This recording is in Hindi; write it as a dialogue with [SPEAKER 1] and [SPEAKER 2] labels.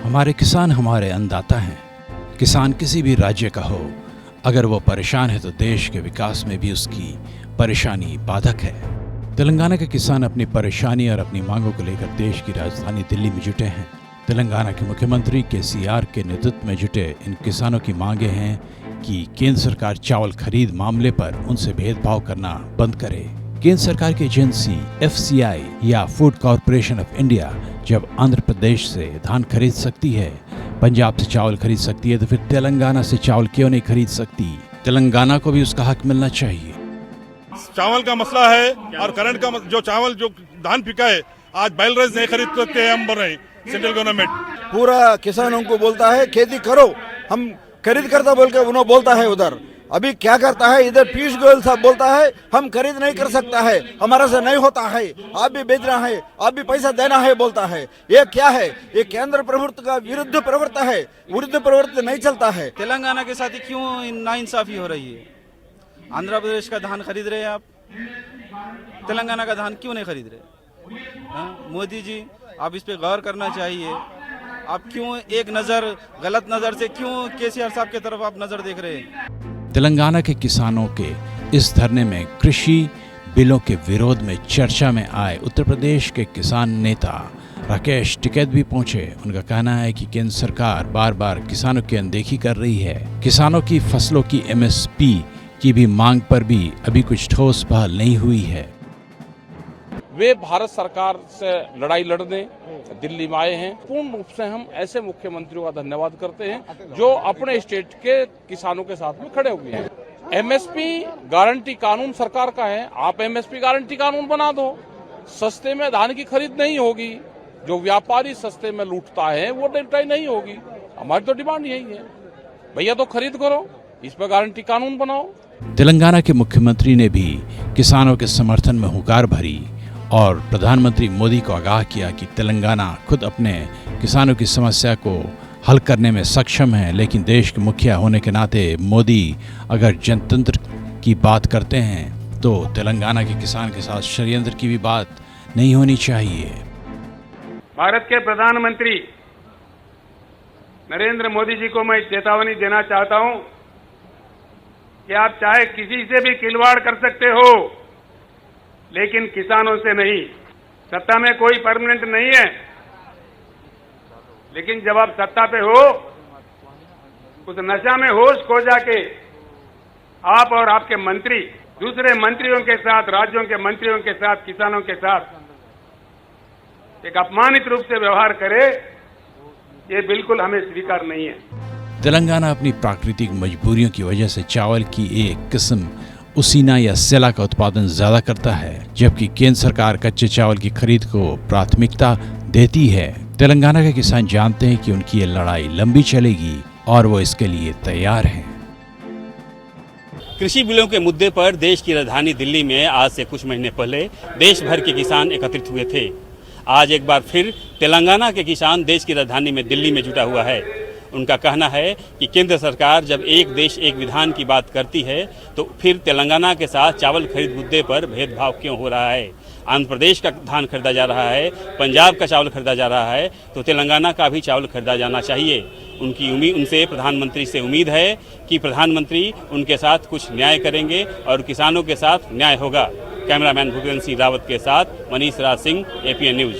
[SPEAKER 1] हमारे किसान हमारे अन्नदाता हैं। किसान किसी भी राज्य का हो, अगर वो परेशान है तो देश के विकास में भी उसकी परेशानी बाधक है। तेलंगाना के किसान अपनी परेशानी और अपनी मांगों को लेकर देश की राजधानी दिल्ली में जुटे हैं। तेलंगाना के मुख्यमंत्री केसीआर के नेतृत्व में जुटे इन किसानों की मांगे हैं कि केंद्र सरकार चावल खरीद मामले पर उनसे भेदभाव करना बंद करे। केंद्र सरकार की एजेंसी FCI या फूड कॉरपोरेशन ऑफ इंडिया जब आंध्र प्रदेश से धान खरीद सकती है, पंजाब से चावल खरीद सकती है, तो फिर तेलंगाना से चावल क्यों नहीं खरीद सकती? तेलंगाना को भी उसका हक मिलना चाहिए।
[SPEAKER 2] चावल का मसला है और करंट का जो चावल जो धान पिका है, आज बैल राइस नहीं खरीद सकते हम बोल रहे हैं। सेंट्रल गवर्नमेंट
[SPEAKER 3] पूरा किसानों को बोलता है खेती करो, हम खरीद करता बोल के उन्होंने बोलता है उधर। अभी क्या करता है इधर पीयूष गोयल साहब बोलता है हम खरीद नहीं कर सकता है, हमारा से नहीं होता है, आप भी बेचना है, आप भी पैसा देना है बोलता है। ये क्या है? ये केंद्र प्रवृत्ति का विरुद्ध प्रवृत्ति है, विरुद्ध प्रवृत्ति नहीं चलता है।
[SPEAKER 4] तेलंगाना के साथ क्यों नाइंसाफी हो रही है? आंध्र प्रदेश का धान खरीद रहे हैं आप, तेलंगाना का धान क्यों नहीं खरीद रहे? मोदी जी आप इस पे गौर करना चाहिए। आप क्यों एक नजर गलत नजर से क्यों केसीआर साहब की तरफ आप नजर देख रहे हैं?
[SPEAKER 1] तेलंगाना के किसानों के इस धरने में कृषि बिलों के विरोध में चर्चा में आए उत्तर प्रदेश के किसान नेता राकेश टिकैत भी पहुंचे। उनका कहना है कि केंद्र सरकार बार बार किसानों की अनदेखी कर रही है। किसानों की फसलों की MSP की भी मांग पर भी अभी कुछ ठोस पहल नहीं हुई है।
[SPEAKER 5] वे भारत सरकार से लड़ाई लड़ने दिल्ली में आए हैं। पूर्ण रूप से हम ऐसे मुख्यमंत्रियों का धन्यवाद करते हैं जो अपने स्टेट के किसानों के साथ में खड़े हुए हैं। MSP गारंटी कानून सरकार का है, आप MSP गारंटी कानून बना दो। सस्ते में धान की खरीद नहीं होगी, जो व्यापारी सस्ते में लूटता है वो लुटाई नहीं होगी। हमारी तो डिमांड यही है, भैया तो खरीद करो, इस पर गारंटी कानून बनाओ।
[SPEAKER 1] तेलंगाना के मुख्यमंत्री ने भी किसानों के समर्थन में हुंकार भरी और प्रधानमंत्री मोदी को आगाह किया कि तेलंगाना खुद अपने किसानों की समस्या को हल करने में सक्षम है, लेकिन देश के मुखिया होने के नाते मोदी अगर जनतंत्र की बात करते हैं तो तेलंगाना के किसान के साथ षड्यंत्र की भी बात नहीं होनी चाहिए।
[SPEAKER 6] भारत के प्रधानमंत्री नरेंद्र मोदी जी को मैं चेतावनी देना चाहता हूं कि आप चाहे किसी से भी खिलवाड़ कर सकते हो, लेकिन किसानों से नहीं। सत्ता में कोई परमानेंट नहीं है, लेकिन जब आप सत्ता पे हो, उस नशा में होश खो जाके आप और आपके मंत्री दूसरे मंत्रियों के साथ, राज्यों के मंत्रियों के साथ, किसानों के साथ एक अपमानित रूप से व्यवहार करे, ये बिल्कुल हमें स्वीकार नहीं है।
[SPEAKER 1] तेलंगाना अपनी प्राकृतिक मजबूरियों की वजह से चावल की एक किस्म उसीना या सेला का उत्पादन ज्यादा करता है, जबकि केंद्र सरकार कच्चे चावल की खरीद को प्राथमिकता देती है। तेलंगाना के किसान जानते हैं कि उनकी ये लड़ाई लंबी चलेगी और वो इसके लिए तैयार हैं।
[SPEAKER 7] कृषि बिलों के मुद्दे पर देश की राजधानी दिल्ली में आज से कुछ महीने पहले देश भर के किसान एकत्रित हुए थे। आज एक बार फिर तेलंगाना के किसान देश की राजधानी में दिल्ली में जुटा हुआ है। उनका कहना है कि केंद्र सरकार जब एक देश एक विधान की बात करती है तो फिर तेलंगाना के साथ चावल खरीद मुद्दे पर भेदभाव क्यों हो रहा है? आंध्र प्रदेश का धान खरीदा जा रहा है, पंजाब का चावल खरीदा जा रहा है, तो तेलंगाना का भी चावल खरीदा जाना चाहिए। उनसे प्रधानमंत्री से उम्मीद है कि प्रधानमंत्री उनके साथ कुछ न्याय करेंगे और किसानों के साथ न्याय होगा। कैमरामैन भूपेंद्र सिंह रावत के साथ मनीष राज सिंह, APN न्यूज।